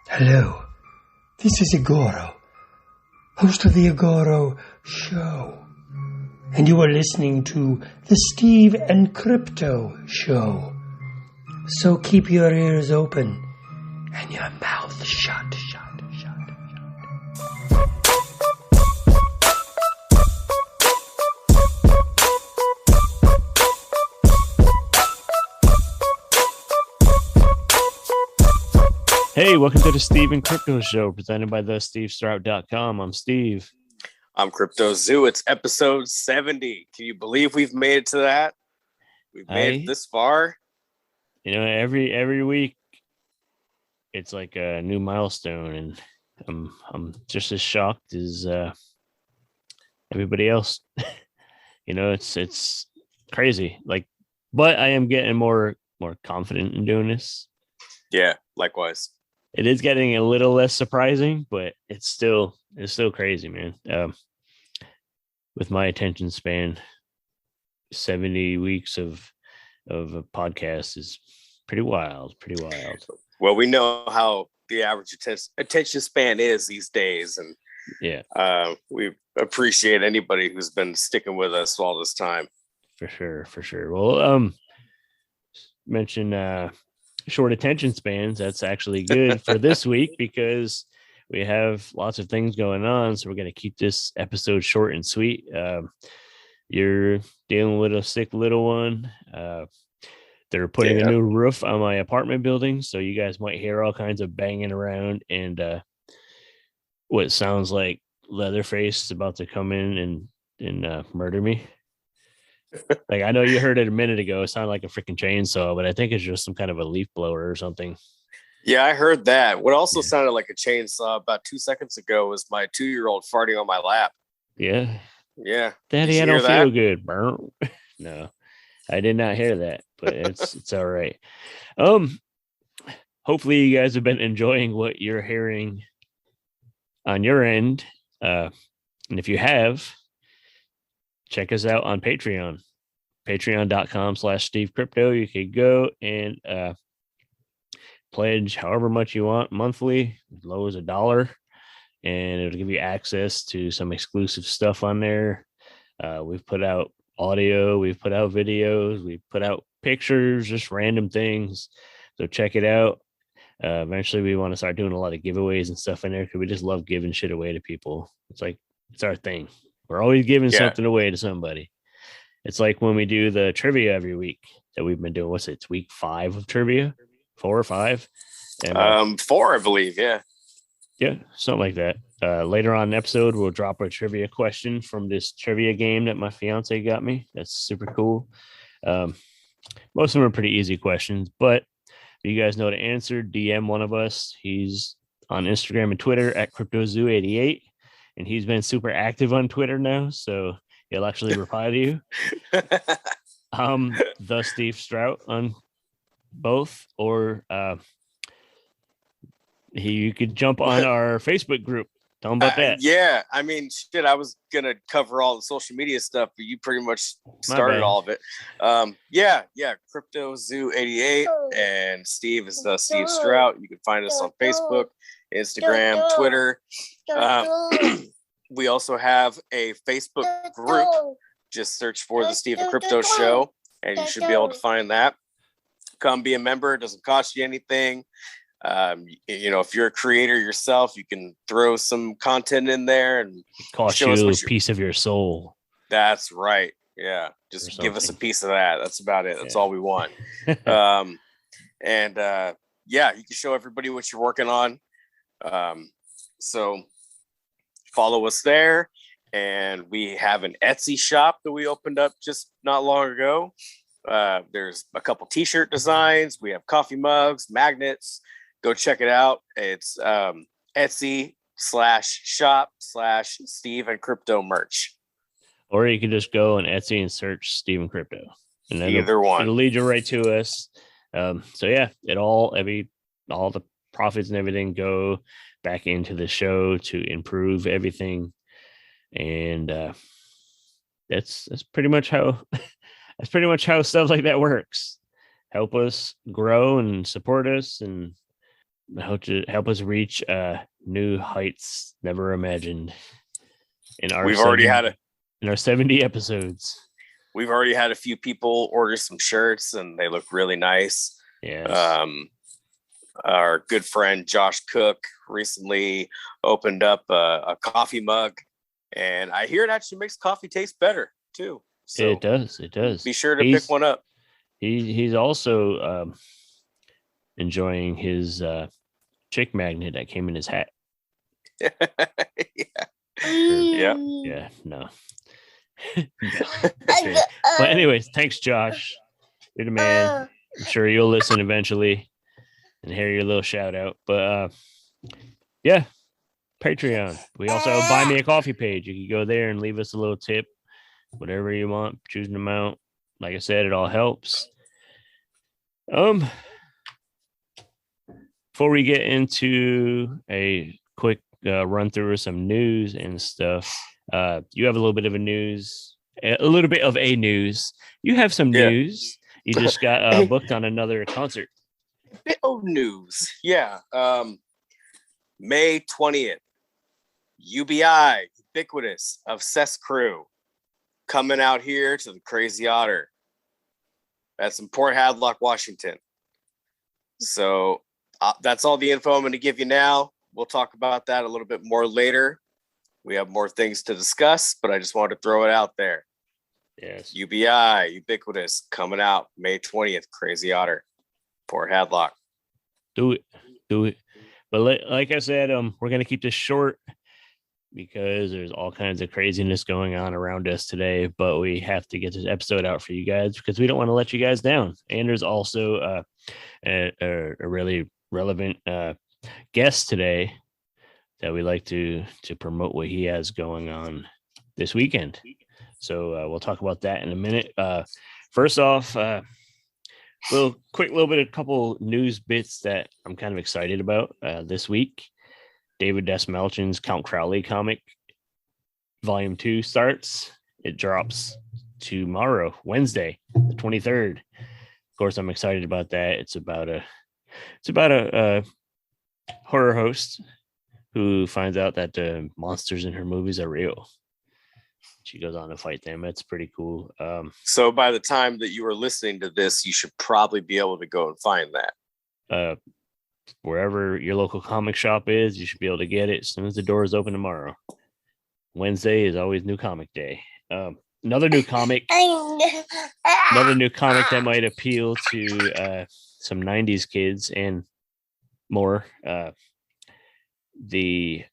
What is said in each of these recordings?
Hello, this is Igoro, host of the Igoro Show, and you are listening to the Steve and Crypto Show. So keep your ears open and your mouth shut. Hey, welcome to the Steve and Crypto Show, presented by thestevestrout.com. I'm Steve. I'm Crypto Zoo. It's episode 70. Can you believe we've made it to that? We've made it this far. You know, every week it's like a new milestone, and I'm just as shocked as everybody else. You know, it's crazy. But I am getting more confident in doing this. Yeah, likewise. It is getting a little less surprising, but it's still crazy, man. With my attention span, 70 weeks of a podcast is pretty wild. Well, we know how the average attention span is these days, and yeah, we appreciate anybody who's been sticking with us all this time. For sure. Well, mention short attention spans. That's actually good for this week because we have lots of things going on. So we're going to keep this episode short and sweet. You're dealing with a sick little one. They're putting a new roof on my apartment building. So you guys might hear all kinds of banging around and what sounds like Leatherface is about to come in and murder me. Like, I know you heard it a minute ago. It sounded like a freaking chainsaw, but I think it's just some kind of a leaf blower or something. Yeah, I heard that. What also sounded like a chainsaw about 2 seconds ago was my 2-year-old farting on my lap. Yeah. Yeah. Daddy, I don't feel good. No, I did not hear that, but it's all right. Hopefully you guys have been enjoying what you're hearing on your end. And if you have, check us out on Patreon, patreon.com/SteveCrypto. You could go and pledge however much you want monthly, as low as $1, and it'll give you access to some exclusive stuff on there. We've put out audio, we've put out videos, we've put out pictures, just random things. So check it out. Eventually we want to start doing a lot of giveaways and stuff in there because we just love giving shit away to people. It's our thing. We're always giving something away to somebody. It's like when we do the trivia every week that we've been doing. What's it? It's week 5 of trivia, 4 or 5. And, 4, I believe. Yeah, something like that. Later on in the episode, we'll drop a trivia question from this trivia game that my fiance got me. That's super cool. Most of them are pretty easy questions, but if you guys know the answer, DM one of us. He's on Instagram and Twitter at CryptoZoo88. And he's been super active on Twitter now, so he'll actually reply to you. The Steve Strout on both, or you could jump on our Facebook group. Tell him about that. Yeah, I mean, shit, I was gonna cover all the social media stuff, but you pretty much started all of it. Crypto Zoo 88, and Steve is the Steve Strout. You can find us on Facebook, Instagram, Twitter. We also have a Facebook group. Just search for the Steve and Crypto Show, and you should be able to find that. Come be a member. It doesn't cost you anything. If you're a creator yourself, you can throw some content in there and cost you a piece of your soul. That's right. Yeah. Just give us a piece of that. That's about it. That's all we want. You can show everybody what you're working on. So follow us there. And we have an Etsy shop that we opened up just not long ago. There's a couple t-shirt designs. We have coffee mugs, magnets. Go check it out. It's Etsy/shop/Steve and Crypto merch. Or you can just go on Etsy and search Steve and Crypto. And then it'll lead you right to us. All the profits and everything go back into the show to improve everything. And that's pretty much how stuff like that works. Help us grow and support us, and help us reach new heights never imagined in our in our 70 episodes. We've already had a few people order some shirts, and they look really nice. Yes. Our good friend Josh Cook recently opened up a coffee mug, and I hear it actually makes coffee taste better too. So it does. Be sure to pick one up. He's also enjoying his chick magnet that came in his hat. Yeah. No. Okay. But anyways, thanks, Josh. You're the man. I'm sure you'll listen eventually and hear your little shout out. But yeah, Patreon. We also have a Buy Me a Coffee page. You can go there and leave us a little tip, whatever you want, choose an amount. Like I said, it all helps. Before we get into a quick run through of some news and stuff, you have a little bit of a news. You have some news. You just got booked on another concert. Bit of news. Yeah. May 20th. UBI, Ubiquitous, Obsessed Crew, coming out here to the Crazy Otter. That's in Port Hadlock, Washington. So that's all the info I'm going to give you now. We'll talk about that a little bit more later. We have more things to discuss, but I just wanted to throw it out there. Yes. UBI, Ubiquitous, coming out May 20th, Crazy Otter, Port Hadlock. Do it. But like I said, we're going to keep this short because there's all kinds of craziness going on around us today, but we have to get this episode out for you guys because we don't want to let you guys down. And there's also a really relevant guest today that we like to promote what he has going on this weekend. So we'll talk about that in a minute. First off, a couple news bits that I'm kind of excited about this week. David Desmelchin's Count Crowley comic Volume 2 starts. It drops tomorrow, Wednesday, the 23rd. Of course, I'm excited about that. It's about a horror host who finds out that the monsters in her movies are real. She goes on to fight them. It's pretty cool. So by the time that you are listening to this, you should probably be able to go and find that. Wherever your local comic shop is, you should be able to get it as soon as the doors open tomorrow. Wednesday is always new comic day. Another new comic that might appeal to some 90s kids and more. The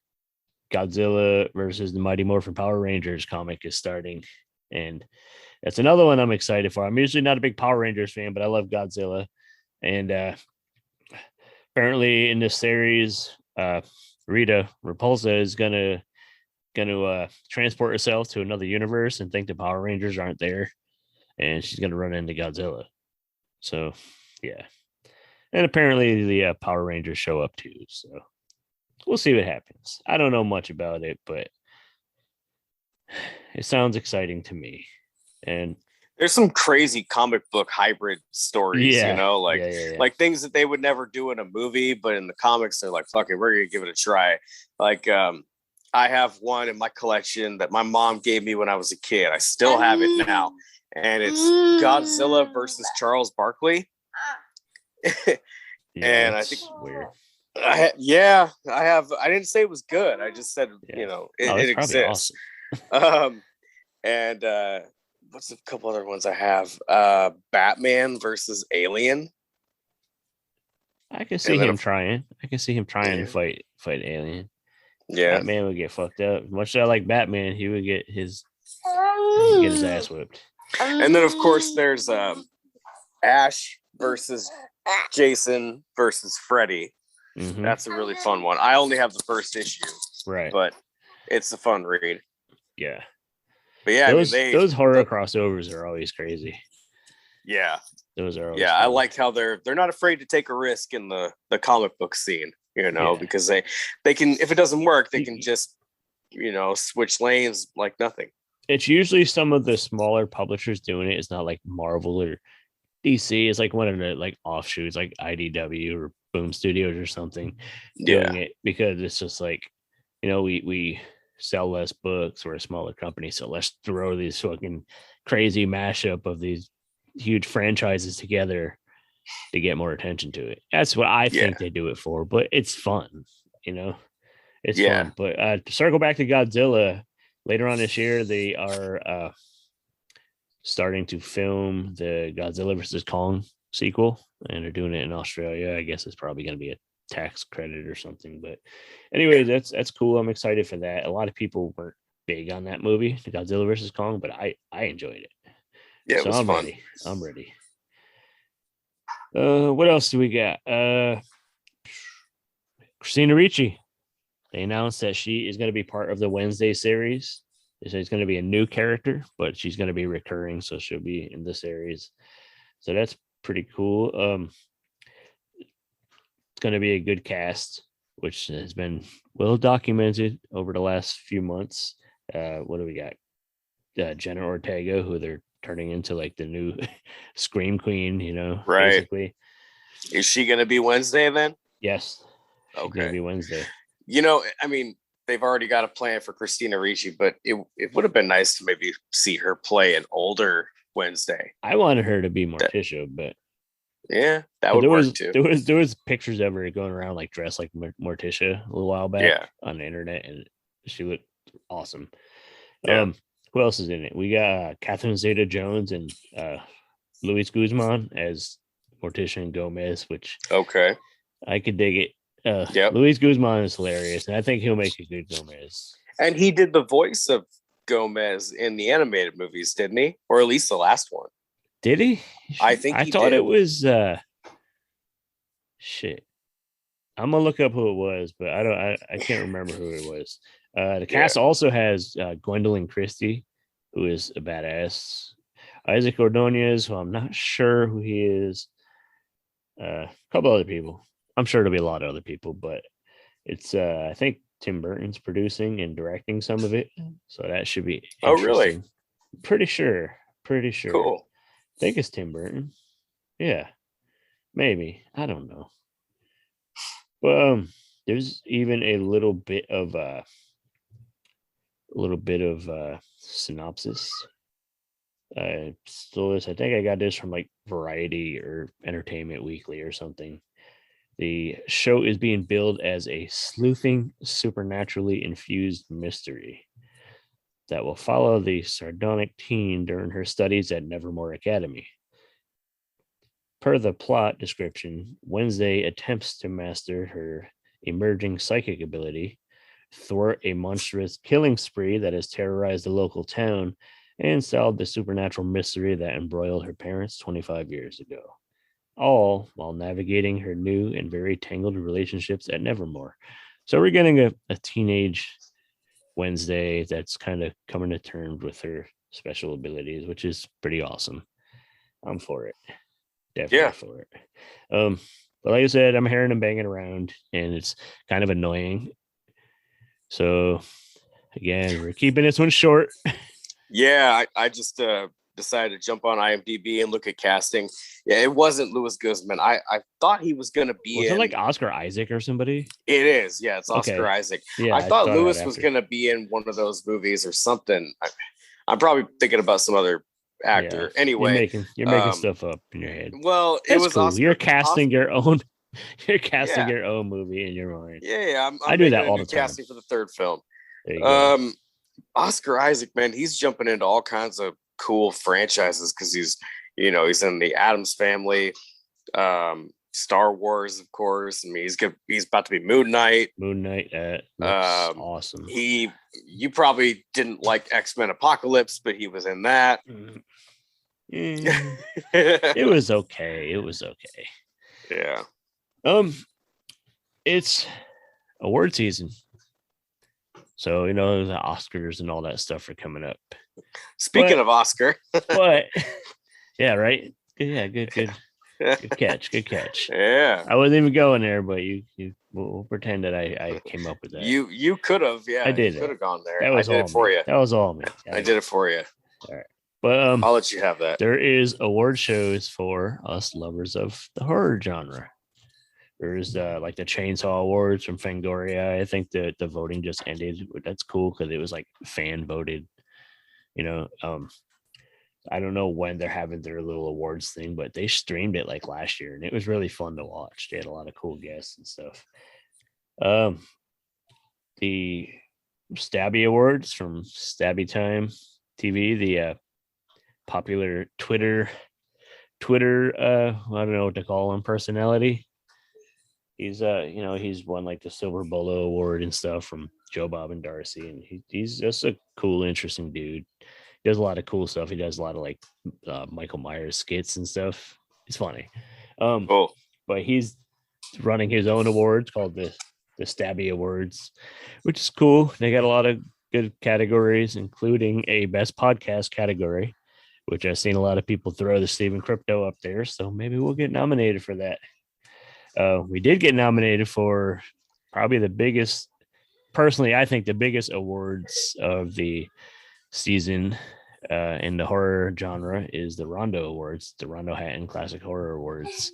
Godzilla versus the Mighty Morphin Power Rangers comic is starting, and that's another one I'm excited for. I'm usually not a big Power Rangers fan, but I love Godzilla, and apparently in this series, Rita Repulsa is gonna transport herself to another universe and think the Power Rangers aren't there, and she's gonna run into Godzilla. So yeah, and apparently the Power Rangers show up too. So we'll see what happens. I don't know much about it, but it sounds exciting to me. And there's some crazy comic book hybrid stories, like things that they would never do in a movie, but in the comics, they're like, fuck it, we're going to give it a try. Like, I have one in my collection that my mom gave me when I was a kid. I still have it now. And it's Godzilla versus Charles Barkley. And I think weird. I have. I didn't say it was good. I just said, it exists. Awesome. And what's a couple other ones I have? Batman versus Alien. I can see him trying. To fight Alien. Yeah, Batman would get fucked up. Much as I like Batman, he would get his ass whipped. And then of course there's Ash versus Jason versus Freddy. Mm-hmm. That's a really fun one. I only have the first issue, right? But it's a fun read. Yeah, but yeah, those horror crossovers are always crazy. Yeah, those are. Always I like how they're not afraid to take a risk in the comic book scene. Because they can, if it doesn't work, they can just switch lanes like nothing. It's usually some of the smaller publishers doing it. It's not like Marvel or DC. It's like one of the like offshoots, like IDW or Boom Studios or something doing it, because it's just like, we sell less books. We're a smaller company, so let's throw these fucking crazy mashup of these huge franchises together to get more attention to it. That's what I think they do it for, but it's fun, it's fun. But to circle back to Godzilla, later on this year, they are starting to film the Godzilla versus Kong sequel, and they're doing it in Australia. I guess it's probably going to be a tax credit or something, but anyway, that's cool. I'm excited for that. A lot of people weren't big on that movie, the Godzilla versus Kong, but I enjoyed it. Yeah, it was fun. I'm ready. What else do we got? Christina Ricci. They announced that she is going to be part of the Wednesday series. They say it's going to be a new character, but she's going to be recurring, so she'll be in the series. So that's pretty cool. It's going to be a good cast, which has been well documented over the last few months. What do we got? Jenna Ortega, who they're turning into like the new Scream Queen, right? Basically. Is she going to be Wednesday then? Yes. She's going to be Wednesday. I mean, they've already got a plan for Christina Ricci, but it would have been nice to maybe see her play an older Wednesday. I wanted her to be Morticia, but yeah, that would work too. There was pictures of her going around like dressed like Morticia a little while back on the internet, and she looked awesome. Yeah. Who else is in it? We got Catherine Zeta-Jones and Luis Guzman as Morticia and Gomez, which I could dig it. Luis Guzman is hilarious, and I think he'll make a good Gomez. And he did the voice of Gomez in the animated movies, didn't he? Or at least the last one. Did he? I think I thought it was shit. I'm gonna look up who it was, but I can't remember who it was. The cast also has Gwendolyn Christie, who is a badass. Isaac Ordonez, who I'm not sure who he is. A couple other people. I'm sure there'll be a lot of other people, but it's I think Tim Burton's producing and directing some of it, so that should be interesting. Oh, really? Pretty sure. Cool. I think it's Tim Burton. Yeah, maybe. I don't know. But there's even a little bit of synopsis. I think I got this from like Variety or Entertainment Weekly or something. The show is being billed as a sleuthing, supernaturally infused mystery that will follow the sardonic teen during her studies at Nevermore Academy. Per the plot description, Wednesday attempts to master her emerging psychic ability, thwart a monstrous killing spree that has terrorized the local town, and solve the supernatural mystery that embroiled her parents 25 years ago. All while navigating her new and very tangled relationships at Nevermore. So we're getting a teenage Wednesday that's kind of coming to terms with her special abilities, which is pretty awesome. I'm for it. Definitely for it. But like I said, I'm hearing them banging around, and it's kind of annoying. So again, we're keeping this one short. Yeah, I just decided to jump on IMDb and look at casting. Yeah, it wasn't Luis Guzman. I thought he was going to be was it like Oscar Isaac or somebody? It is. Yeah, it's Oscar Isaac. Yeah, I thought Luis was going to be in one of those movies or something. I'm probably thinking about some other actor. Yeah. Anyway, you're making stuff up in your head. Well, it was cool. You're casting your own. You're casting your own movie in your mind. Yeah. I do that all the time. Casting for the third film. Oscar Isaac, man, he's jumping into all kinds of cool franchises because he's in the Addams Family, Star Wars, of course. I mean, he's about to be Moon Knight. Awesome. You probably didn't like X-Men Apocalypse, but he was in that. It was okay. Yeah. It's award season. So, the Oscars and all that stuff are coming up. Speaking of Oscar. But, yeah, right? Yeah, good catch. Yeah. I wasn't even going there, but we'll pretend that I came up with that. You could have, yeah. I did. You could have gone there. That was I did it for you. That was all me. I did it for you. All right. But I'll let you have that. There is award shows for us lovers of the horror genre. There's like the Chainsaw Awards from Fangoria. I think the voting just ended. That's cool because it was like fan voted. I don't know when they're having their little awards thing, but they streamed it like last year, and it was really fun to watch. They had a lot of cool guests and stuff. The Stabby Awards from Stabby Time TV, the popular Twitter, I don't know what to call him, personality. He's he's won like the Silver Bolo Award and stuff from Joe Bob and Darcy, and he's just a cool, interesting dude. He does a lot of cool stuff. He does a lot of like Michael Myers skits and stuff. It's funny. Cool. But he's running his own awards called the Stabby Awards, which is cool. They got a lot of good categories, including a best podcast category, which I've seen a lot of people throw the Steven Crypto up there. So maybe we'll get nominated for that. We did get nominated for probably the biggest, personally, I think the biggest awards of the season in the horror genre is the Rondo Awards, the Rondo Hatton Classic Horror Awards.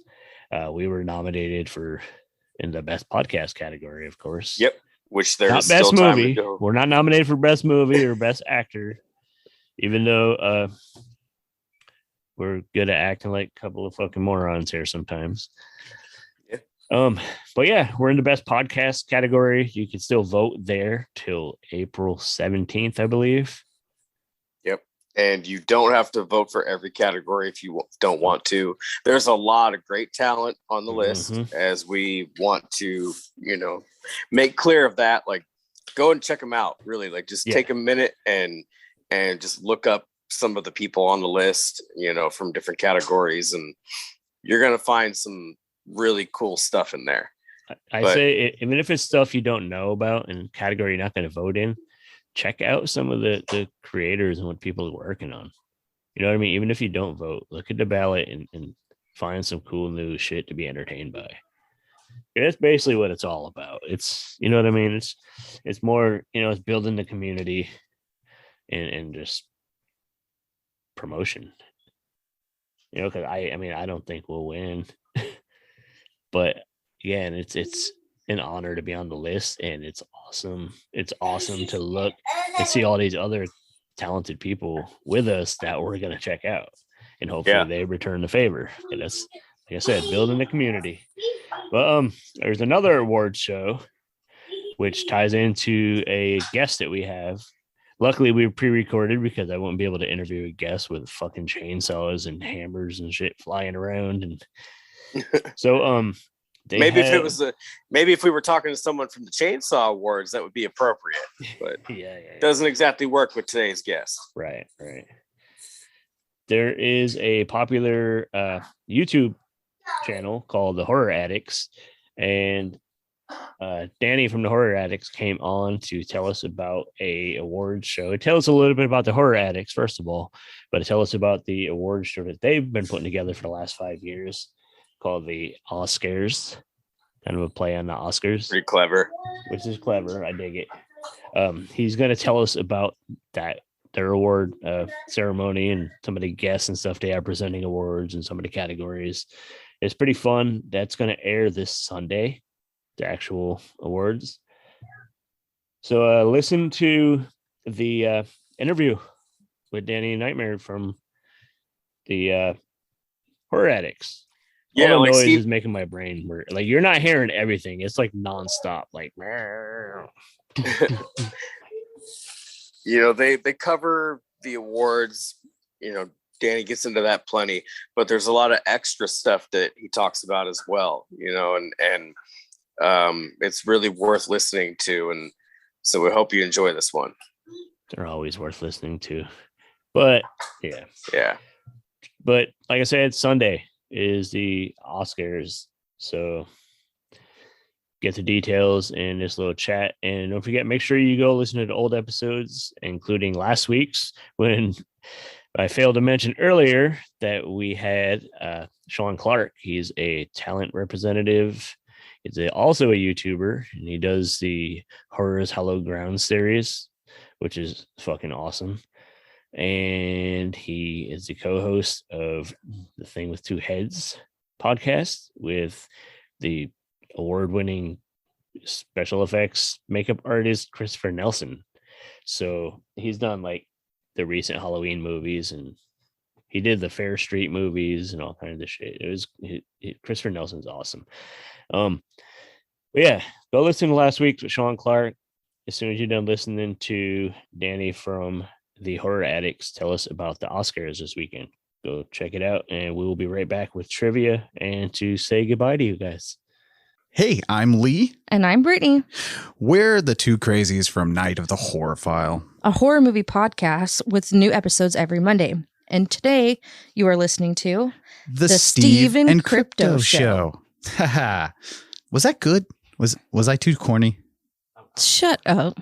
We were nominated in the best podcast category, of course. Yep. Which there's not still best time movie. to go. We're not nominated for best movie or best actor, even though we're good at acting like a couple of fucking morons here sometimes. But yeah, we're in the best podcast category. You can still vote there till April 17th, I believe. Yep. And you don't have to vote for every category if you don't want to. There's a lot of great talent on the list, as we want to, make clear of that. Like, go and check them out. Really, like, just take a minute and just look up some of the people on the list, from different categories, and you're gonna find some really cool stuff in there. I say, even if it's stuff you don't know about and category you're not going to vote in, check out some of the creators and what people are working on. You know what I mean? Even if you don't vote, look at the ballot and find some cool new shit to be entertained by. And that's basically what it's all about. It's, you know what I mean? It's more, it's building the community and just promotion. Because I don't think we'll win. But again, it's an honor to be on the list, and it's awesome. It's awesome to look and see all these other talented people with us that we're going to check out, and hopefully they return the favor. And that's, like I said, building the community. But there's another award show which ties into a guest that we have. Luckily, we pre-recorded because I wouldn't be able to interview a guest with fucking chainsaws and hammers and shit flying around. And so maybe if we were talking to someone from the Chainsaw Awards, that would be appropriate, but it doesn't exactly work with today's guest. Right. There is a popular YouTube channel called The Horror Addicts, and Danny from The Horror Addicts came on to tell us about a award show. Tell us a little bit about The Horror Addicts, first of all, but tell us about the award show that they've been putting together for the last 5 years, called the Ahh Scares, kind of a play on the Oscars. Pretty clever. Which is clever. I dig it. He's going to tell us about their award ceremony and some of the guests and stuff they have presenting awards and some of the categories. It's pretty fun. That's going to air this Sunday, the actual awards. So listen to the interview with Danny Nightmare from the Horror Addicts. Yeah, all the like noise Steve, is making my brain work. Like, you're not hearing everything. It's like nonstop. Like, they cover the awards. Danny gets into that plenty, but there's a lot of extra stuff that he talks about as well. And it's really worth listening to. And so we hope you enjoy this one. They're always worth listening to. But yeah. But like I said, Sunday is the Oscars, so get the details in this little chat, and don't forget, make sure you go listen to the old episodes, including last week's, when I failed to mention earlier that we had Sean Clark. He's a talent representative. He's also a YouTuber, and he does the Horrors Hallowed Ground series, which is fucking awesome. And he is the co-host of the Thing with Two Heads podcast with the award-winning special effects makeup artist Christopher Nelson. So he's done like the recent Halloween movies, and he did the Fair Street movies and all kinds of shit. Christopher Nelson's awesome. But yeah, go listen to last week's with Sean Clark. As soon as you're done listening to Danny from the Horror Addicts tell us about the Oscars this weekend, go check it out, and we will be right back with trivia and to say goodbye to you guys. Hey, I'm Lee. And I'm Brittany. We're the two crazies from Night of the Horror File, a horror movie podcast with new episodes every Monday. And today you are listening to the Steve and Crypto Show. Haha. Was that good? Was I too corny? Shut up.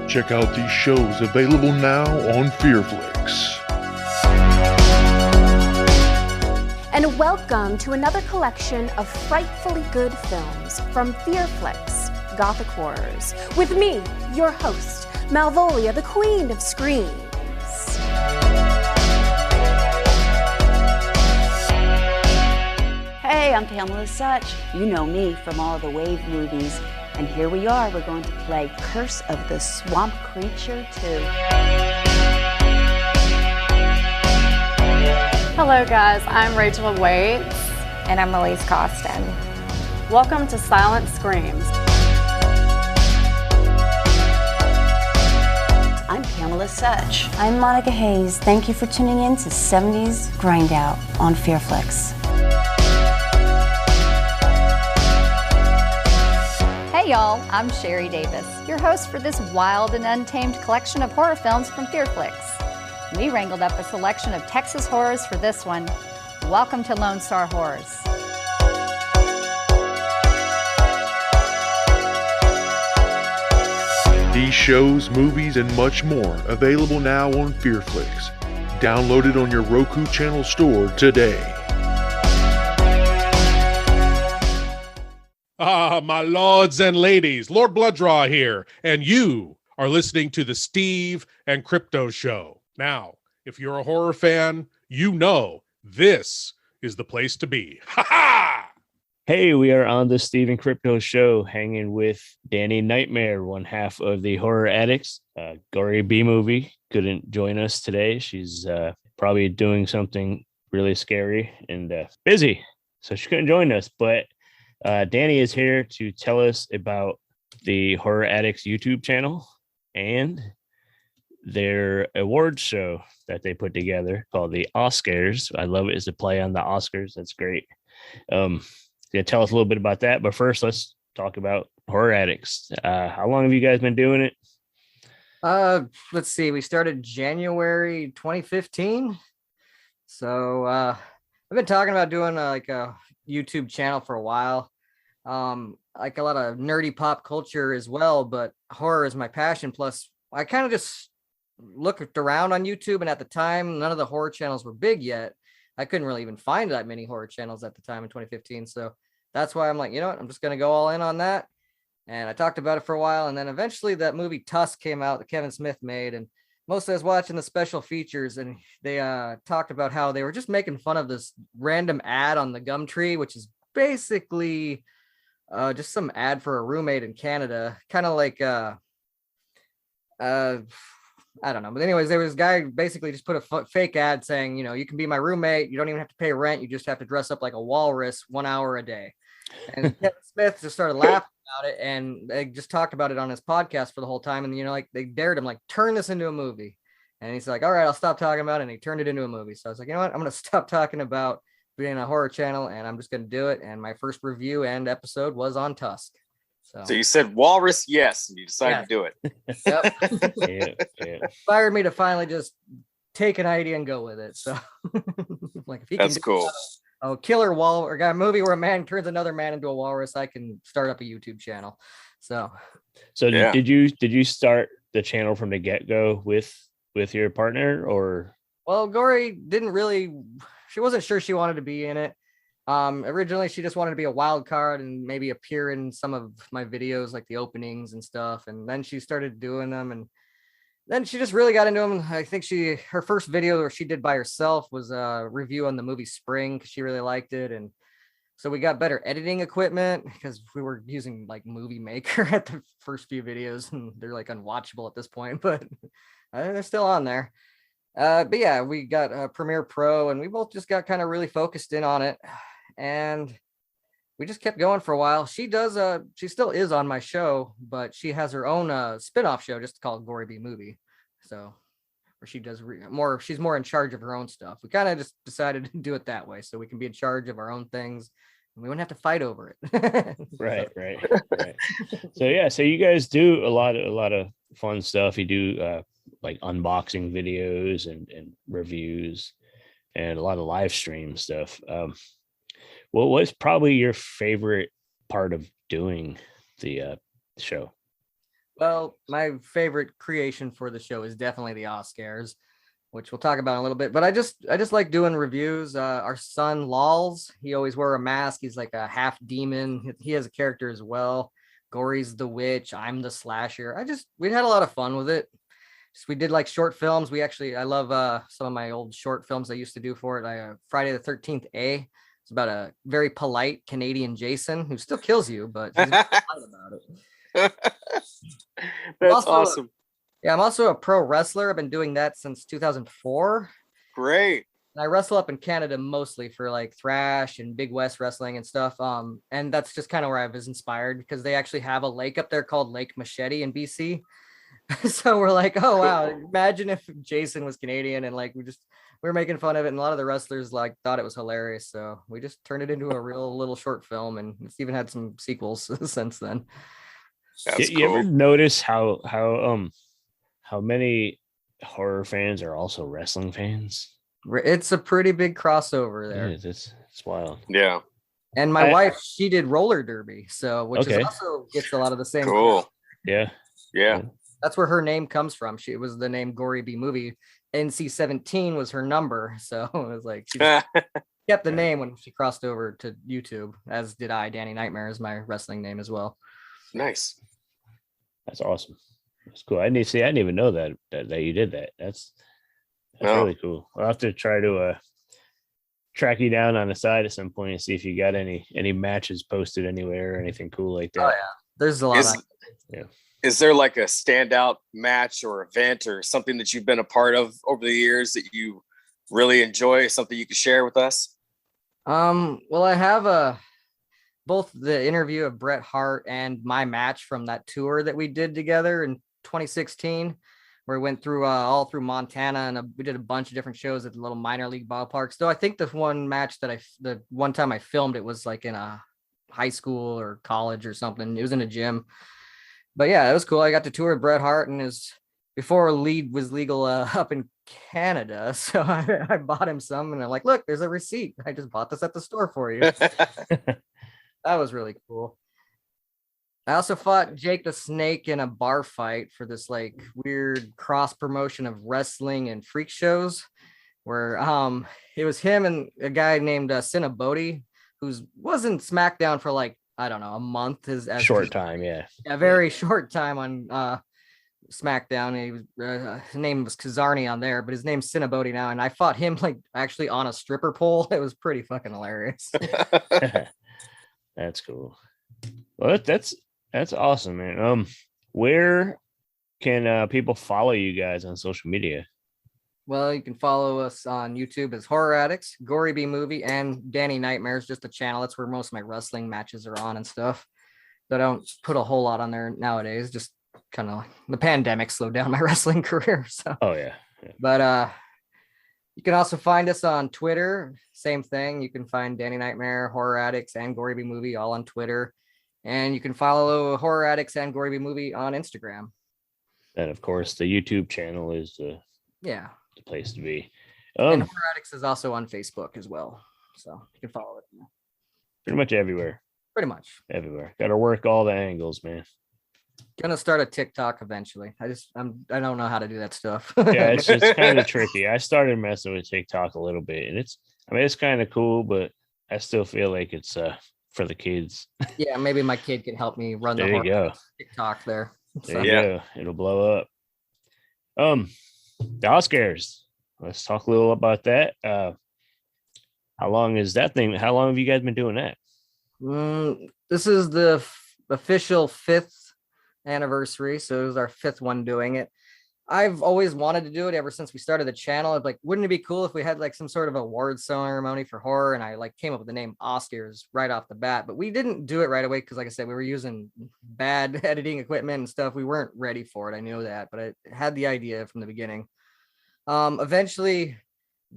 Check out these shows available now on Fearflix. And welcome to another collection of frightfully good films from Fearflix, Gothic Horrors, with me, your host, Malvolia, the Queen of Screams. Hey, I'm Pamela Such. You know me from all the Wave movies. And here we are. We're going to play Curse of the Swamp Creature 2. Hello, guys. I'm Rachel Waits. And I'm Elise Costin. Welcome to Silent Screams. I'm Pamela Such. I'm Monica Hayes. Thank you for tuning in to 70s Grind Out on Fearflix. Hey y'all, I'm Sherry Davis, your host for this wild and untamed collection of horror films from Fearflix. We wrangled up a selection of Texas horrors for this one. Welcome to Lone Star Horrors. These shows, movies, and much more available now on Fearflix. Download it on your Roku channel store today. My lords and ladies, Lord Blooddraw here, and you are listening to the Steve and Crypto Show. Now, if you're a horror fan, you know this is the place to be. Ha ha! Hey, we are on the Steve and Crypto Show, hanging with Danny Nightmare, one half of the Horror Addicts. Gory B-Movie couldn't join us today. She's probably doing something really scary and busy, so she couldn't join us, but Danny is here to tell us about the Horror Addicts YouTube channel and their award show that they put together called the Oscars. I love it. It's a play on the Oscars. That's great. Yeah, tell us a little bit about that. But first, let's talk about Horror Addicts. How long have you guys been doing it? Let's see. We started January 2015. So I've been talking about doing like a YouTube channel for a while. Like a lot of nerdy pop culture as well, but horror is my passion. Plus, I kind of just looked around on YouTube, and at the time, none of the horror channels were big yet. I couldn't really even find that many horror channels at the time in 2015. So that's why I'm like, you know what? I'm just going to go all in on that. And I talked about it for a while. And then eventually that movie Tusk came out that Kevin Smith made. And mostly I was watching the special features, and they talked about how they were just making fun of this random ad on the Gumtree, which is basically just some ad for a roommate in Canada. Kind of like, I don't know. But anyways, there was a guy basically just put a fake ad saying, you know, you can be my roommate. You don't even have to pay rent. You just have to dress up like a walrus 1 hour a day. And Kevin Smith just started laughing about it, and they just talked about it on his podcast for the whole time. And, you know, like they dared him, like, turn this into a movie. And he's like, all right, I'll stop talking about it. And he turned it into a movie. So I was like, you know what? I'm going to stop talking about being a horror channel, and I'm just going to do it. And my first review and episode was on Tusk. So you said walrus, yes, and you decided to do it. Yep. Yeah. Inspired me to finally just take an idea and go with it. So like, if he that's cool. A killer or got a movie where a man turns another man into a walrus, I can start up a YouTube channel. So yeah. did you start the channel from the get-go with your partner, or? Well, Gory she wasn't sure she wanted to be in it. Originally she just wanted to be a wild card and maybe appear in some of my videos, like the openings and stuff. And then she started doing them, and then she just really got into them. I think her first video where she did by herself was a review on the movie Spring because she really liked it. And so we got better editing equipment because we were using like Movie Maker at the first few videos, and they're like unwatchable at this point, but they're still on there. But yeah, we got Premiere Pro, and we both just got kind of really focused in on it, and we just kept going for a while. She still is on my show, but she has her own spin-off show just called Gory B Movie. So where she does she's more in charge of her own stuff. We kind of just decided to do it that way so we can be in charge of our own things and we wouldn't have to fight over it. Right. So you guys do a lot of fun stuff. You do like unboxing videos and reviews and a lot of live stream stuff. What was probably your favorite part of doing the show? Well, my favorite creation for the show is definitely the Ahh Scares, which we'll talk about in a little bit. But I just like doing reviews. Our son Lols, he always wore a mask. He's like a half demon. He has a character as well. Gory's the witch. I'm the slasher. We had a lot of fun with it. We did like short films. I love some of my old short films I used to do for it. Friday the 13th A. It's about a very polite Canadian Jason who still kills you, but he's polite about it. That's awesome. I'm also a pro wrestler. I've been doing that since 2004. Great. And I wrestle up in Canada mostly for like thrash and Big West wrestling and stuff. And that's just kind of where I was inspired because they actually have a lake up there called Lake Machete in BC. So we're like, oh wow, imagine if Jason was Canadian, and like we were making fun of it, and a lot of the wrestlers like thought it was hilarious. So we just turned it into a real little short film, and it's even had some sequels since then. That's you ever notice how many horror fans are also wrestling fans? It's a pretty big crossover there. It is. It's wild. Yeah. And my wife, she did roller derby, which is also gets a lot of the same. Cool. Yeah. That's where her name comes from. It was the name Gory B Movie. NC-17 was her number, so it was like she just kept the name when she crossed over to YouTube. As did I. Danny Nightmare is my wrestling name as well. Nice. That's awesome. That's cool. I didn't even know that you did that. That's really cool. I'll have to try to track you down on the side at some point and see if you got any matches posted anywhere or anything cool like that. Oh yeah, there's a lot. Is there like a standout match or event or something that you've been a part of over the years that you really enjoy? Something you could share with us? Well, I have both the interview of Bret Hart and my match from that tour that we did together in 2016, where we went through all through Montana, and we did a bunch of different shows at the little minor league ballparks. Though I think the one match the one time I filmed it was like in a high school or college or something. It was in a gym. But yeah, it was cool. I got to tour with Bret Hart, and before lead was legal up in Canada. So I bought him some, and I'm like, look, there's a receipt. I just bought this at the store for you. That was really cool. I also fought Jake the Snake in a bar fight for this like weird cross promotion of wrestling and freak shows, where it was him and a guy named Cinnabody, who was in SmackDown for like, I don't know, a month. Short time, yeah. A very short time on SmackDown. He was, his name was Kazarni on there, but his name's Cinnabody now. And I fought him like actually on a stripper pole. It was pretty fucking hilarious. That's cool. Well, that's awesome, man. Where can people follow you guys on social media? Well, you can follow us on YouTube as Horror Addicts, Gory B Movie, and Danny Nightmares, just a channel. That's where most of my wrestling matches are on and stuff. But I don't put a whole lot on there nowadays. Just kind of the pandemic slowed down my wrestling career. So. Oh yeah. But you can also find us on Twitter. Same thing. You can find Danny Nightmare, Horror Addicts, and Gory B Movie all on Twitter. And you can follow Horror Addicts and Gory B Movie on Instagram. And of course, the YouTube channel is the place to be. And Horror Addicts is also on Facebook as well. So you can follow it. Pretty much everywhere. Pretty much. Everywhere. Got to work all the angles, man. Gonna start a TikTok eventually. I don't know how to do that stuff. Yeah, it's kind of tricky. I started messing with TikTok a little bit, and it's kind of cool, but I still feel like it's for the kids. Yeah, maybe my kid can help me run there you go. TikTok there. There you go. It'll blow up. The Ahh Scares. Let's talk a little about that. How long is that thing? How long have you guys been doing that? This is the official 5th anniversary, so it was our 5th one doing it. I've always wanted to do it ever since we started the channel. Like, wouldn't it be cool if we had like some sort of award ceremony for horror? And I like came up with the name Ahh Scares right off the bat, but we didn't do it right away because, like I said, we were using bad editing equipment and stuff. We weren't ready for it. I knew that, but I had the idea from the beginning. Eventually,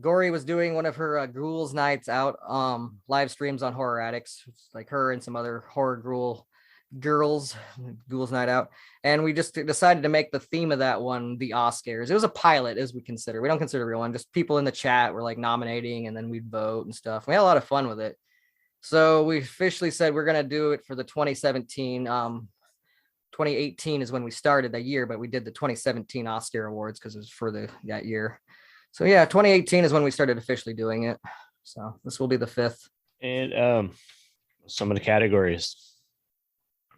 Gory was doing one of her Ghouls Nights Out live streams on Horror Addicts, like her and some other horror Ghouls Night Out, and we just decided to make the theme of that one the Ahh Scares. It was a pilot, as we consider. We don't consider a real one. Just people in the chat were like nominating, and then we'd vote and stuff. We had a lot of fun with it. So we officially said we're gonna do it for the 2017. 2018 is when we started the year, but we did the 2017 Oscar Awards because it was for that year. So yeah, 2018 is when we started officially doing it. So this will be the 5th. And some of the categories.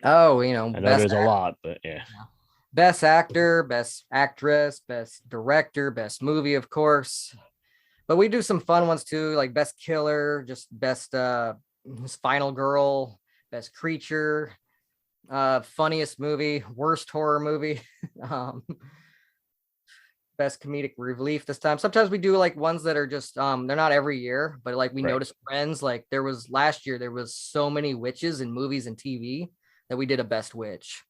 Oh, I know there's a lot, but yeah. Best actor, best actress, best director, best movie, of course. But we do some fun ones too, like best killer, just best final girl, best creature, funniest movie, worst horror movie, best comedic relief this time. Sometimes we do like ones that are just they're not every year, but like we noticed trends. Like last year there was so many witches in movies and TV that we did a best witch.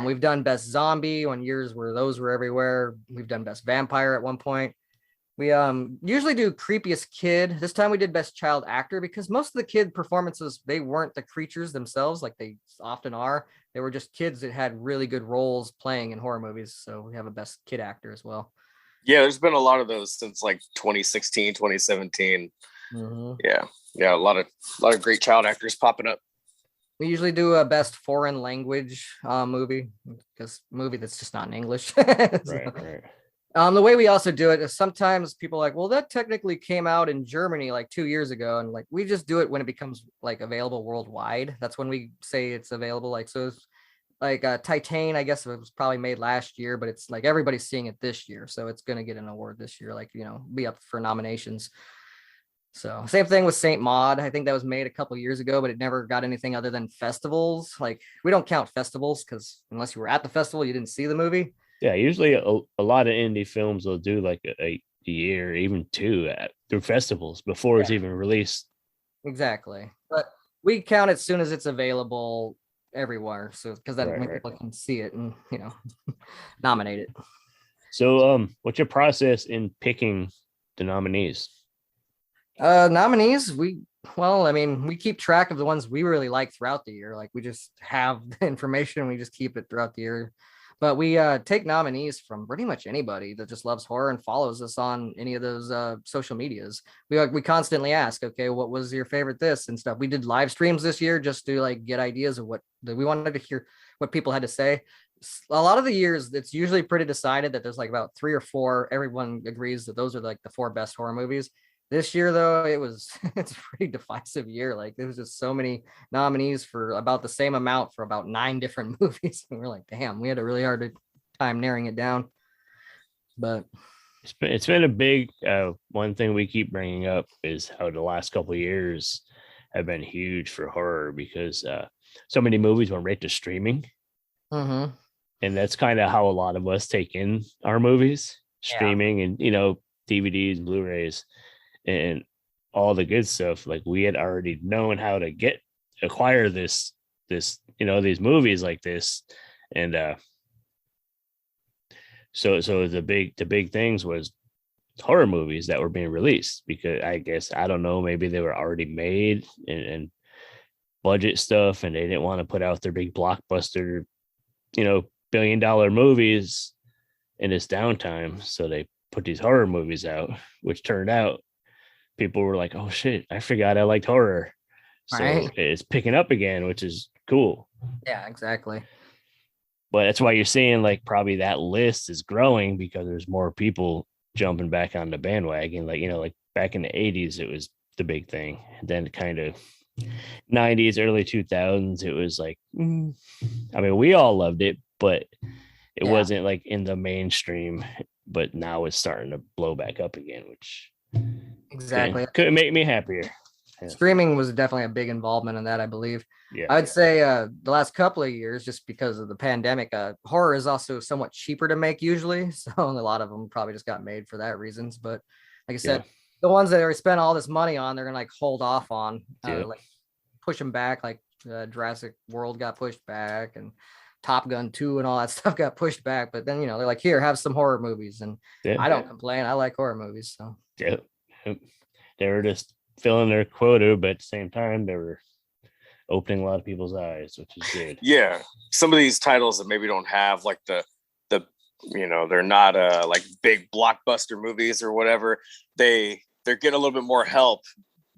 We've done best zombie on years where those were everywhere. We've done best vampire at one point. We usually do creepiest kid. This time we did best child actor because most of the kid performances, they weren't the creatures themselves like they often are. They were just kids that had really good roles playing in horror movies. So we have a best kid actor as well. Yeah, there's been a lot of those since like 2016, 2017. Mm-hmm. Yeah, a lot of great child actors popping up. We usually do a best foreign language movie because movie that's just not in English. Right. The way we also do it is sometimes people are like, well, that technically came out in Germany like 2 years ago. And like, we just do it when it becomes like available worldwide. That's when we say it's available. Like, so it's like Titan, I guess it was probably made last year, but it's like everybody's seeing it this year. So it's going to get an award this year, like, be up for nominations. So same thing with Saint Maud. I think that was made a couple years ago, but it never got anything other than festivals. Like, we don't count festivals because unless you were at the festival, you didn't see the movie. Yeah, usually a lot of indie films will do like a year, even 2 through festivals before it's even released. Exactly. But we count it as soon as it's available everywhere. So because that people can see it and nominate it. So what's your process in picking the nominees? Nominees, we keep track of the ones we really like throughout the year. Like, we just have the information and we just keep it throughout the year. But we take nominees from pretty much anybody that just loves horror and follows us on any of those social medias. We constantly ask, okay, what was your favorite this and stuff. We did live streams this year just to like get ideas of what we wanted to hear, what people had to say. A lot of the years, it's usually pretty decided that there's like about 3 or 4. Everyone agrees that those are like the 4 best horror movies. This year, though, it's a pretty divisive year. Like, there was just so many nominees for about the same amount for about 9 different movies. And we're like, damn, we had a really hard time narrowing it down. But it's been a big one thing we keep bringing up is how the last couple of years have been huge for horror because so many movies went right to streaming. Mm-hmm. And that's kind of how a lot of us take in our movies, streaming and, DVDs, Blu-rays. And all the good stuff. Like, we had already known how to acquire this, these movies like this. And so the big things was horror movies that were being released because I guess, I don't know, maybe they were already made and budget stuff and they didn't want to put out their big blockbuster, $1 billion movies in this downtime. So they put these horror movies out, which turned out people were like, oh shit, I forgot I liked horror. So it's picking up again, which is cool. Yeah, exactly. But that's why you're seeing like probably that list is growing because there's more people jumping back on the bandwagon. Like back in the 80s, it was the big thing. And then kind of 90s, early 2000s, it was like, we all loved it, but It wasn't like in the mainstream, but now it's starting to blow back up again, which exactly could make me happier. Yeah. Streaming was definitely a big involvement in that, I believe. Yeah, I would say the last couple of years, just because of the pandemic, horror is also somewhat cheaper to make usually. So a lot of them probably just got made for that reasons. But like I said, the ones that are spent all this money on, they're gonna like hold off on, like push them back. Like Jurassic World got pushed back, and Top Gun 2 and all that stuff got pushed back. But then they're like, here, have some horror movies, and I don't complain. I like horror movies. So they were just filling their quota, but at the same time, they were opening a lot of people's eyes, which is good. Yeah, some of these titles that maybe don't have like the they're not like big blockbuster movies or whatever. They're getting a little bit more help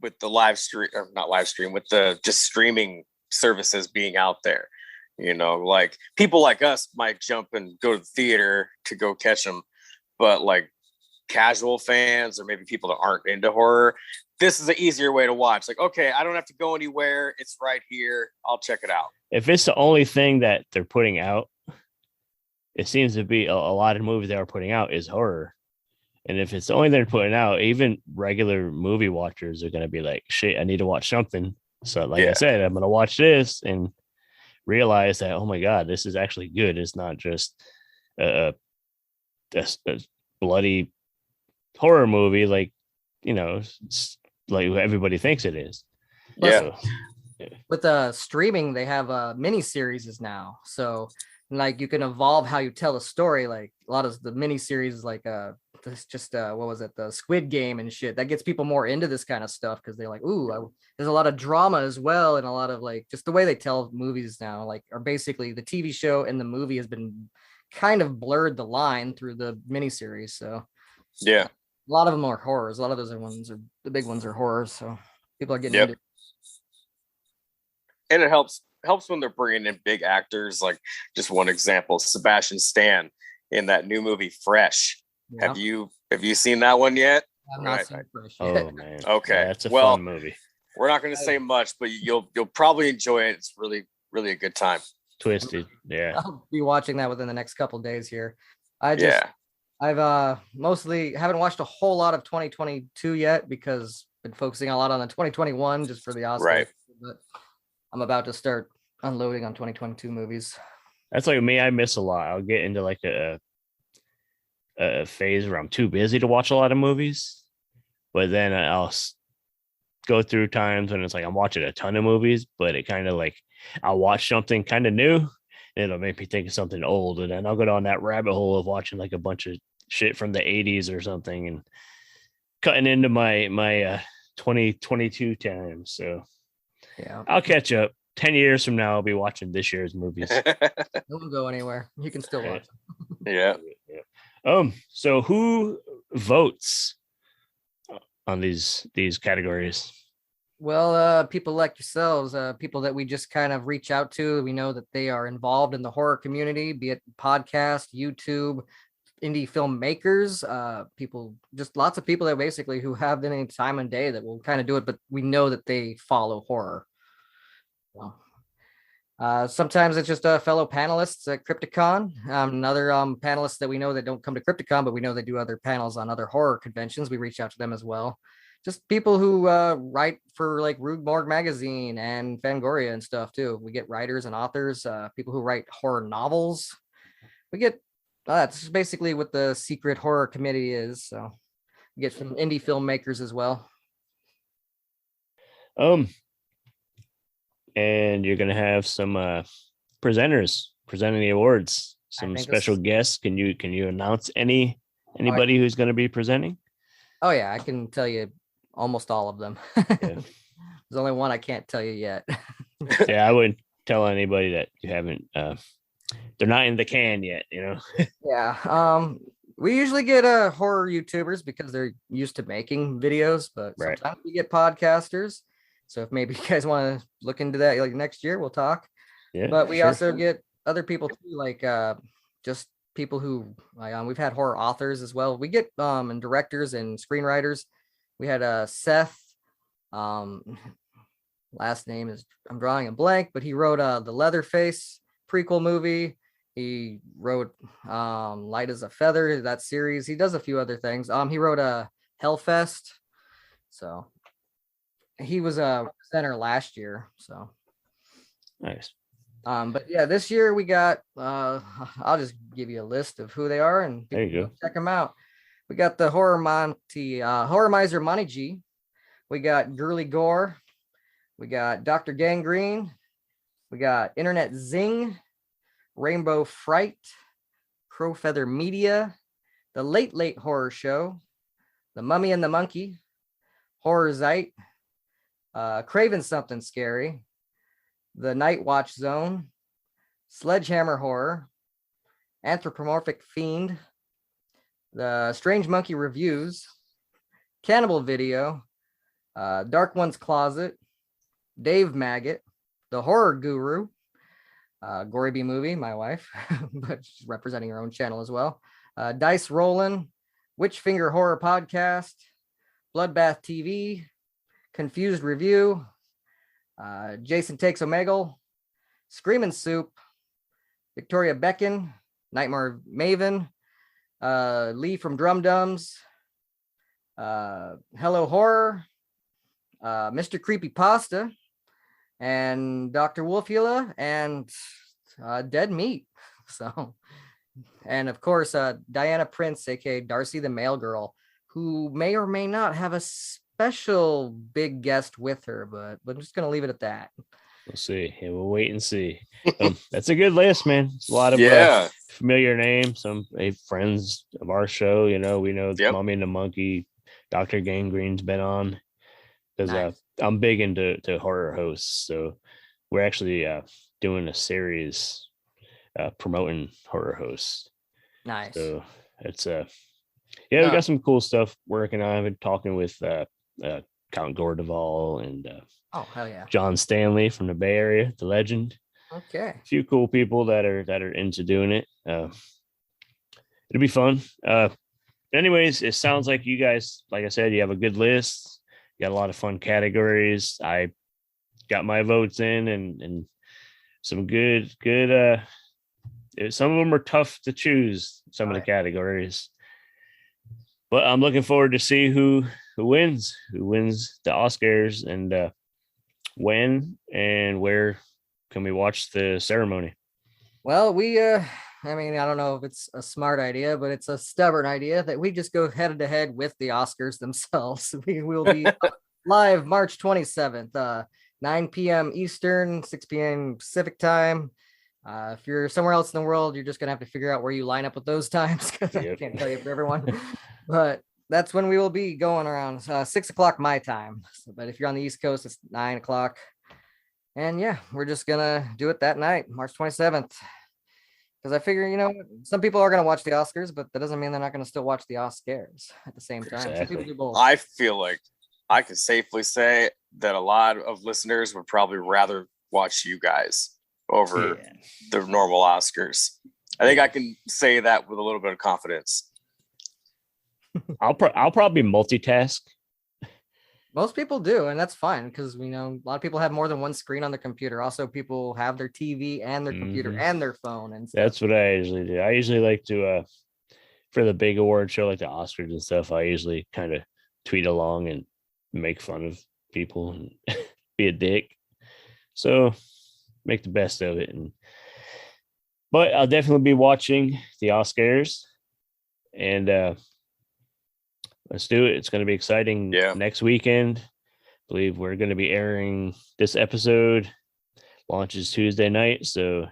with the with the just streaming services being out there. Like people like us might jump and go to the theater to go catch them, but like casual fans or maybe people that aren't into horror, this is an easier way to watch. Like, okay, I don't have to go anywhere. It's right here. I'll check it out. If it's the only thing that they're putting out, it seems to be a lot of movies they are putting out is horror. And if it's the only thing they're putting out, even regular movie watchers are going to be like, shit, I need to watch something. So like I said, I'm going to watch this and realize that, oh my God, this is actually good. It's not just a bloody horror movie like like everybody thinks it is. With streaming, they have mini series now, so like you can evolve how you tell a story. Like a lot of the mini series, like what was it, the Squid Game and shit, that gets people more into this kind of stuff because they're like, ooh, there's a lot of drama as well, and a lot of like just the way they tell movies now, like are basically the TV show and the movie has been kind of blurred the line through the mini series. So a lot of them are horrors. A lot of those the big ones are horrors. So people are getting into it. And it helps when they're bringing in big actors. Like just one example, Sebastian Stan in that new movie Fresh. Yeah. Have you seen that one yet? I've not seen Fresh yet. Oh man. Okay. That's a fun movie. We're not going to say much, but you'll probably enjoy it. It's really, really a good time. Twisted. Yeah. I'll be watching that within the next couple of days here. I've mostly haven't watched a whole lot of 2022 yet because I've been focusing a lot on the 2021 just for the Oscars. Right. But I'm about to start unloading on 2022 movies. That's like me. I miss a lot. I'll get into like a phase where I'm too busy to watch a lot of movies, but then I'll go through times when it's like I'm watching a ton of movies, but it kind of like I'll watch something kind of new and it'll make me think of something old, and then I'll go down that rabbit hole of watching like a bunch of shit from the 80s or something and cutting into my 2022 time. So I'll catch up. 10 years from now, I'll be watching this year's movies. Don't go anywhere. You can still watch them. So who votes on these categories? Well, people like yourselves, people that we just kind of reach out to. We know that they are involved in the horror community, be it podcast, YouTube, indie filmmakers, people, just lots of people that basically who have any time and day that will kind of do it, but we know that they follow horror. Sometimes it's just fellow panelists at Crypticon, another panelists that we know that don't come to Crypticon, but we know they do other panels on other horror conventions. We reach out to them as well. Just people who write for like Rude Morgue magazine and Fangoria and stuff too. We get writers and authors, people who write horror novels. We get that's basically what the secret horror committee is. So we get some indie filmmakers as well. And you're gonna have some presenters presenting the awards, some special guests. Can you announce anybody who's going to be presenting? Oh yeah, I can tell you almost all of them. There's only one I can't tell you yet. Yeah, I wouldn't tell anybody that you haven't. They're not in the can yet, you know. Yeah. We usually get horror YouTubers because they're used to making videos, but sometimes we get podcasters. So if maybe you guys want to look into that, like next year, we'll talk. Yeah. But we also get other people too, like just people who we've had horror authors as well. We get and directors and screenwriters. We had Seth. Last name is I'm drawing a blank, but he wrote the Leatherface prequel movie. He wrote Light as a Feather, that series. He does a few other things. He wrote a Hellfest. So he was a presenter last year. So nice. But yeah, this year we got I'll just give you a list of who they are and there you go. Check them out. We got the Horror Miser Monty G. We got Girly Gore. We got Dr. Gangrene. We got Internet Zing, Rainbow Fright, Crow Feather Media, The Late Late Horror Show, The Mummy and the Monkey, Horror Zite, Craven Something Scary, The Night Watch Zone, Sledgehammer Horror, Anthropomorphic Fiend, The Strange Monkey Reviews, Cannibal Video, Dark One's Closet, Dave Maggot, The Horror Guru, Gory B Movie, my wife, but she's representing her own channel as well, Dice Rollin', Witch Finger Horror Podcast, Bloodbath TV, Confused Review, Jason Takes Omegle, Screamin' Soup, Victoria Becken, Nightmare Maven, Lee from Drum Dums, Hello Horror, Mr. Creepy Pasta, and Dr. Wolfula, and Dead Meat. So, and of course, Diana Prince, aka Darcy the Mail Girl, who may or may not have a special big guest with her, but I'm just gonna leave it at that. We'll see. Yeah, we'll wait and see. That's a good list, man. It's a lot of familiar names. Some friends of our show. You know, we know Mummy and the Monkey. Dr. Gangrene's been on. Because I'm big into horror hosts, so we're actually doing a series promoting horror hosts. Nice. So it's we got some cool stuff working on. I've been talking with Count Gordeval and oh hell yeah, John Stanley from the Bay Area, the legend. Okay. A few cool people that are into doing it. It'll be fun. Anyways, it sounds like you guys, like I said, you have a good list. You got a lot of fun categories. I got my votes in and some good some of them are tough to choose, some of the categories. But I'm looking forward to see who wins the Oscars and when and where can we watch the ceremony. Well, I mean, I don't know if it's a smart idea, but it's a stubborn idea that we just go head to head with the Oscars themselves. We will be live March 27th, 9 p.m. Eastern, 6 p.m. Pacific time. If you're somewhere else in the world, you're just going to have to figure out where you line up with those times, because I can't tell you for everyone. But that's when we will be going around 6 o'clock my time. But if you're on the East Coast, it's 9 o'clock. And yeah, we're just going to do it that night, March 27th. Because I figure, some people are going to watch the Oscars, but that doesn't mean they're not going to still watch the Oscars at the same time. Exactly. Some people do both. I feel like I can safely say that a lot of listeners would probably rather watch you guys over the normal Oscars. I think I can say that with a little bit of confidence. I'll probably multitask. Most people do, and that's fine, because we know a lot of people have more than one screen on their computer. Also, people have their TV and their computer and their phone, and stuff. That's what I usually do. I usually like to for the big award show like the Oscars and stuff, I usually kind of tweet along and make fun of people and be a dick. So make the best of it. But I'll definitely be watching the Oscars, and let's do it. It's going to be exciting. Next weekend. I believe we're going to be airing this episode. Launches Tuesday night. So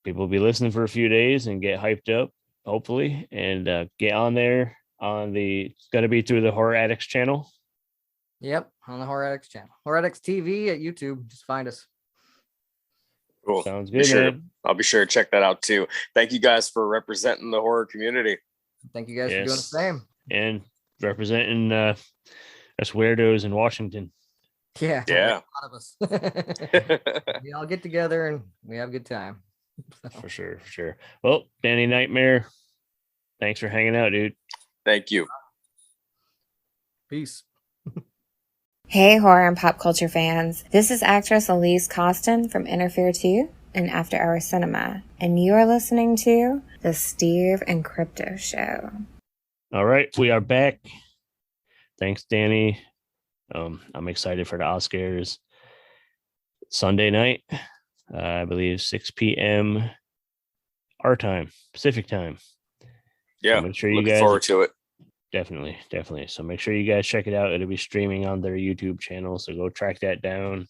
people will be listening for a few days and get hyped up, hopefully, and get on there it's going to be through the Horror Addicts channel. Yep. On the Horror Addicts channel. Horror Addicts TV at YouTube. Just find us. Cool. Sounds good, man. I'll be sure to check that out too. Thank you guys for representing the horror community. Thank you guys for doing the same. And representing us weirdos in Washington. Yeah. A lot of us. We all get together and we have a good time. For sure. Well, Danny Nightmare, thanks for hanging out, dude. Thank you. Peace. Hey, horror and pop culture fans. This is actress Elise Costin from Interfere 2. in After Hour Cinema, and you are listening to The Steve and Crypto Show. All right, we are back. Thanks, Danny. I'm excited for the Ahh Scares Sunday night. I believe 6 p.m. our time, Pacific time. Yeah, so make sure looking forward to it. Definitely. So make sure you guys check it out. It'll be streaming on their YouTube channel, so go track that down.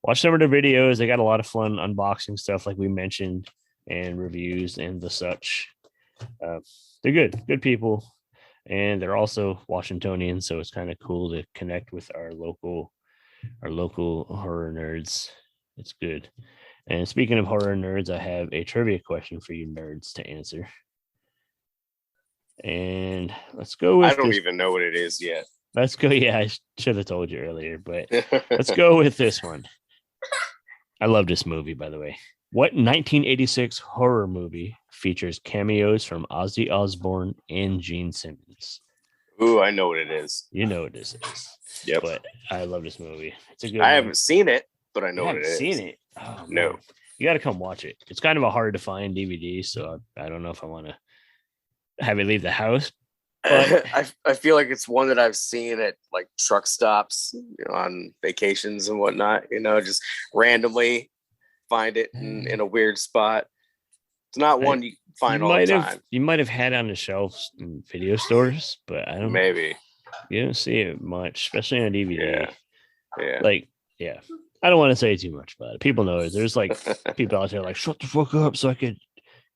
Watch some of their videos. They got a lot of fun unboxing stuff, like we mentioned, and reviews and the such. They're good people, and they're also Washingtonian, so it's kind of cool to connect with our local horror nerds. It's good. And speaking of horror nerds, I have a trivia question for you nerds to answer. And let's go with I don't even know what it is yet. Let's go. Yeah, I should have told you earlier, but let's go with this one. I love this movie, by the way. What 1986 horror movie features cameos from Ozzy Osbourne and Gene Simmons? Ooh, I know what it is. You know what this is. Yep. But I love this movie. It's a good I haven't seen it, but I know what it is. Seen it? Oh, no. Man. You got to come watch it. It's kind of a hard to find DVD, so I don't know if I want to have it leave the house. But I feel like it's one that I've seen at like truck stops, on vacations and whatnot, just randomly find it in a weird spot. It's not one you find all the time. You might have had it on the shelves in video stores, but I don't. Maybe you don't see it much, especially on DVD. Yeah. I don't want to say too much about it. People know it. There's like people out there like, shut the fuck up so I could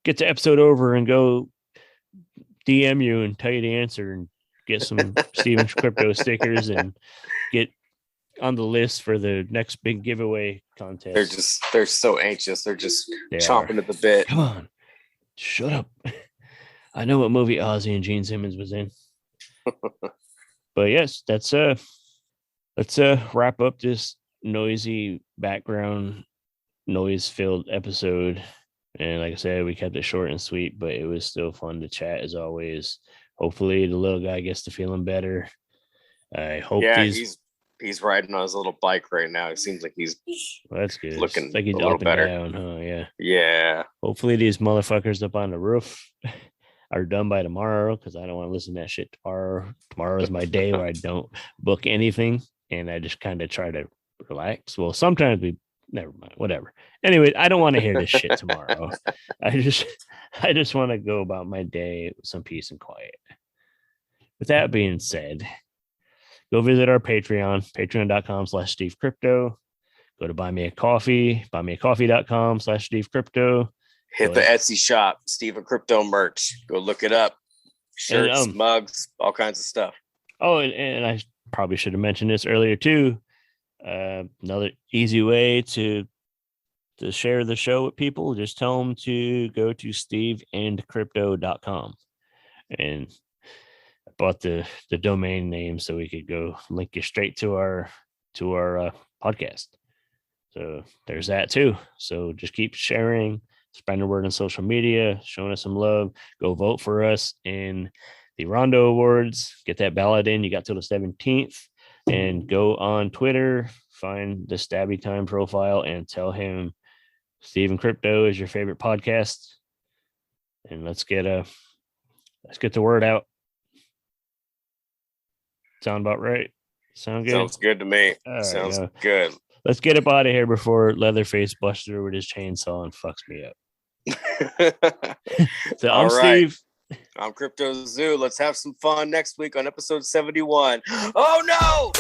get the episode over and go DM you and tell you the answer and get some Steven Crypto stickers and get on the list for the next big giveaway contest. They're so anxious. They're just chomping at the bit. Come on, shut up. I know what movie Ozzy and Gene Simmons was in. But yes, let's wrap up this noisy background noise filled episode. And like I said, we kept it short and sweet, but it was still fun to chat as always. Hopefully the little guy gets to feeling better. I hope he's riding on his little bike right now. It seems like he's that's good. Looking like he's a little up and better. Down, huh? Yeah. Yeah. Hopefully these motherfuckers up on the roof are done by tomorrow, because I don't want to listen to that shit tomorrow. Tomorrow is my day where I don't book anything and I just kind of try to relax. Well, sometimes never mind, whatever. Anyway, I don't want to hear this shit tomorrow. I just want to go about my day with some peace and quiet. With that being said, go visit our Patreon, patreon.com/SteveCrypto. Go to Buy Me a Coffee, buymeacoffee.com/SteveCrypto. Hit the Etsy shop, Steven Crypto merch. Go look it up. Shirts, mugs, all kinds of stuff. Oh, and I probably should have mentioned this earlier too. Another easy way to share the show with people, just tell them to go to steveandcrypto.com. And I bought the domain name so we could go link you straight to our podcast. So there's that too. So just keep sharing, spreading the word on social media, showing us some love. Go vote for us in the Rondo Awards. Get that ballot in. You got till the 17th. And go on Twitter, find the Stabby Time profile, and tell him Steven Crypto is your favorite podcast. And let's get the word out. Sound about right? Sound good? Sounds good to me. Sounds good. Let's get up out of here before Leatherface busts through with his chainsaw and fucks me up. So I'm Steve. I'm Crypto Zoo. Let's have some fun next week on episode 71. Oh no!